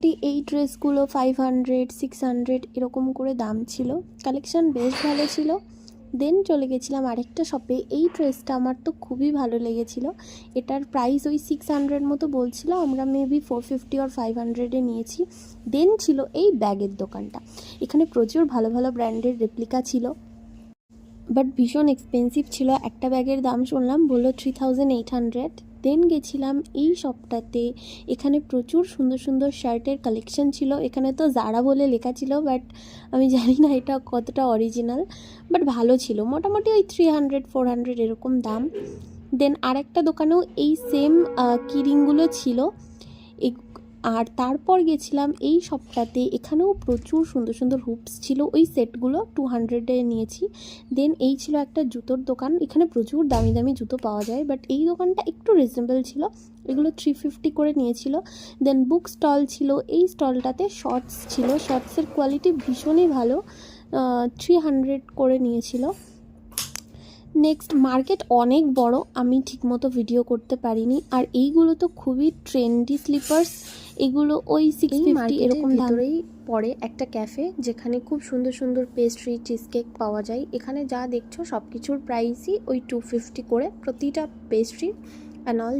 মোটামুটি এই ড্রেসগুলো 500 600 এরকম করে দাম ছিল। কালেকশান বেশ ভালো ছিল। দেন চলে গেছিলাম আরেকটা শপে। এই ড্রেসটা আমার তো খুবই ভালো লেগেছিল। এটার প্রাইস ওই 600 মতো বলছিল, আমরা মেবি 450 আর 500-এ নিয়েছি। দেন ছিল এই ব্যাগের দোকানটা। এখানে প্রচুর ভালো ভালো ব্র্যান্ডের রেপ্লিকা ছিল, বাট ভীষণ এক্সপেন্সিভ ছিল। একটা ব্যাগের দাম শুনলাম বললো 3800। দেন গেছিলাম এই শপটাতে। এখানে প্রচুর সুন্দর সুন্দর শার্টের কালেকশন ছিল। এখানে তো জারা বলে লেখা ছিল, বাট আমি জানি না এটা কতটা অরিজিনাল, বাট ভালো ছিল। মোটামুটি ওই 300 400 এরকম দাম। দেন আরেকটা দোকানেও এই সেম কিরিংগুলো ছিল। আর তারপর গেছিলাম এই শপটাতে। এখানেও প্রচুর সুন্দর সুন্দর হুপস ছিল। ওই সেটগুলো 200-এ নিয়েছি। দেন এই ছিল একটা জুতোর দোকান। এখানে প্রচুর দামি দামি জুতো পাওয়া যায়, বাট এই দোকানটা একটু রিজনেবল ছিল। এগুলো 350 করে নিয়েছিল। দেন বুক স্টল ছিল। এই স্টলটাতে শর্টস ছিল। শর্টসের কোয়ালিটি ভীষণই ভালো, 300 করে নিয়েছিল। নেক্সট মার্কেট অনেক বড়, আমি ঠিকমতো ভিডিও করতে পারিনি। আর এইগুলো তো খুবই ট্রেন্ডি স্লিপার্স। এগুলো ওই 650 এরকম দামেই পড়ে একটা ক্যাফে, যেখানে খুব সুন্দর সুন্দর পেস্ট্রি চিজ কেক পাওয়া যায়। এখানে যা দেখছো সব কিছুর প্রাইসই ওই 250 করে প্রতিটা পেস্ট্রি অ্যান্ড অল।